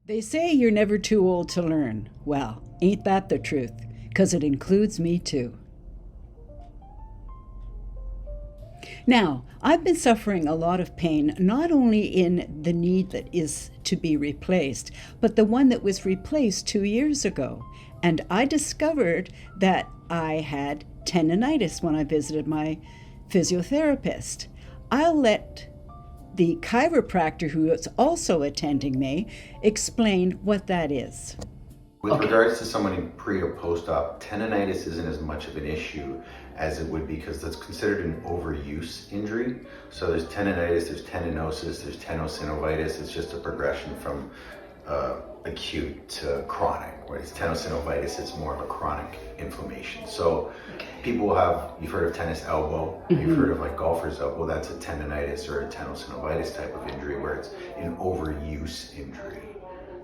They say you're never too old to learn. Well, ain't that the truth? 'Cause it includes me too. Now, I've been suffering a lot of pain, not only in the knee that is to be replaced, but the one that was replaced 2 years ago. And I discovered that I had tendonitis when I visited my physiotherapist. I'll let the chiropractor, who is also attending me, explain what that is. With regards to someone in pre or post-op, tendonitis isn't as much of an issue as it would be because that's considered an overuse injury. So there's tendonitis, there's tendinosis, there's tenosynovitis. It's just a progression from acute to chronic. Whereas tenosynovitis, it's more of a chronic inflammation. So people have, you've heard of tennis elbow, you've heard of like golfer's elbow, that's a tendonitis or a tenosynovitis type of injury where it's an overuse injury.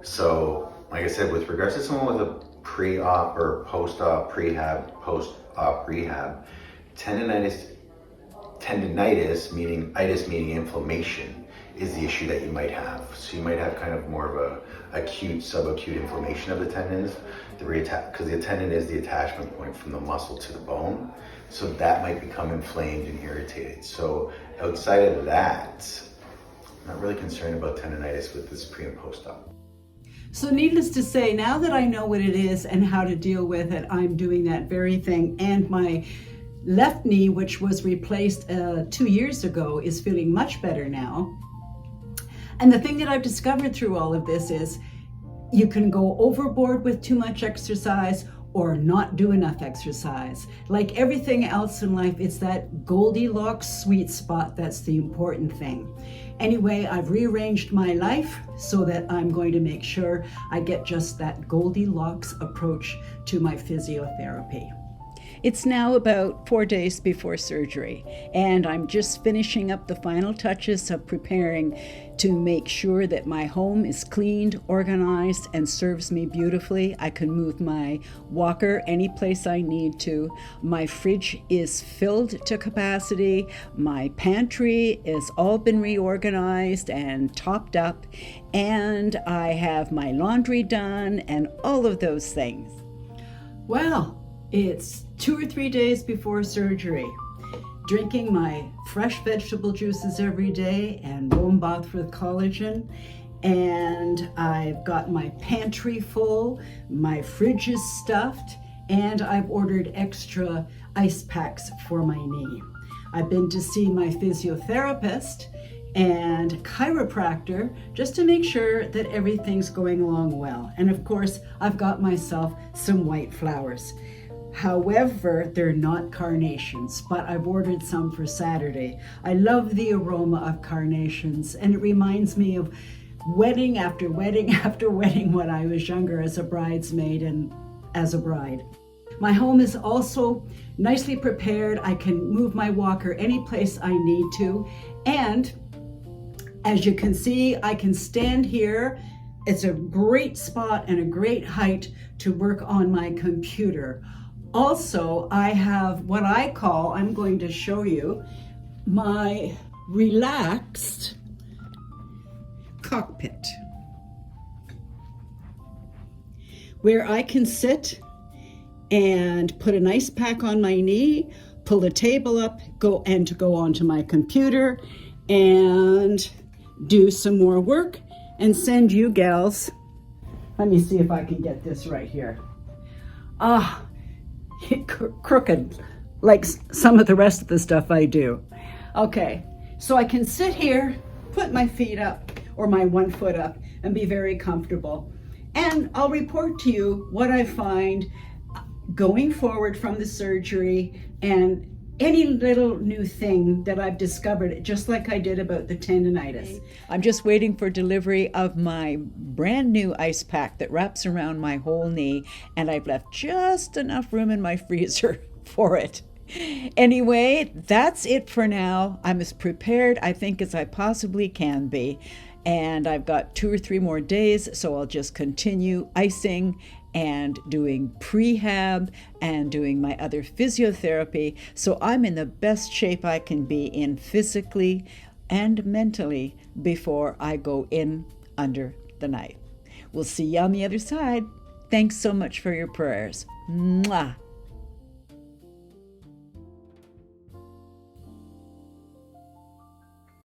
So, like I said, with regards to someone with a pre-op or post-op prehab, post-op rehab, tendonitis meaning itis meaning inflammation is the issue that you might have. So you might have kind of more of a acute, subacute inflammation of the tendons, because the tendon is the attachment point from the muscle to the bone. So that might become inflamed and irritated. So outside of that, I'm not really concerned about tendonitis with this pre and post-op. So needless to say, now that I know what it is and how to deal with it, I'm doing that very thing. And my left knee, which was replaced 2 years ago, is feeling much better now. And the thing that I've discovered through all of this is you can go overboard with too much exercise or not do enough exercise. Like everything else in life, it's that Goldilocks sweet spot that's the important thing. Anyway, I've rearranged my life so that I'm going to make sure I get just that Goldilocks approach to my physiotherapy. It's now about 4 days before surgery, and I'm just finishing up the final touches of preparing to make sure that my home is cleaned, organized, and serves me beautifully. I can move my walker any place I need to. My fridge is filled to capacity. My pantry has all been reorganized and topped up, and I have my laundry done and all of those things. Well, it's 2 or 3 days before surgery. Drinking my fresh vegetable juices every day and warm bath with collagen. And I've got my pantry full, my fridge is stuffed, and I've ordered extra ice packs for my knee. I've been to see my physiotherapist and chiropractor just to make sure that everything's going along well. And of course, I've got myself some white flowers. However, they're not carnations, but I've ordered some for Saturday. I love the aroma of carnations, and it reminds me of wedding after wedding after wedding when I was younger as a bridesmaid and as a bride. My home is also nicely prepared. I can move my walker any place I need to. And as you can see, I can stand here. It's a great spot and a great height to work on my computer. Also, I have what I call, I'm going to show you, my relaxed cockpit, where I can sit and put an ice pack on my knee, pull the table up, go onto my computer and do some more work and send you gals. Let me see if I can get this right here. Crooked, like some of the rest of the stuff I do. Okay, so I can sit here, put my feet up, or my 1 foot up, and be very comfortable. And I'll report to you what I find going forward from the surgery and any little new thing that I've discovered, just like I did about the tendonitis. I'm just waiting for delivery of my brand new ice pack that wraps around my whole knee, and I've left just enough room in my freezer for it. Anyway, that's it for now. I'm as prepared, I think, as I possibly can be. And I've got 2 or 3 more days, so I'll just continue icing and doing prehab and doing my other physiotherapy. So I'm in the best shape I can be in physically and mentally before I go in under the knife. We'll see you on the other side. Thanks so much for your prayers. Mwah.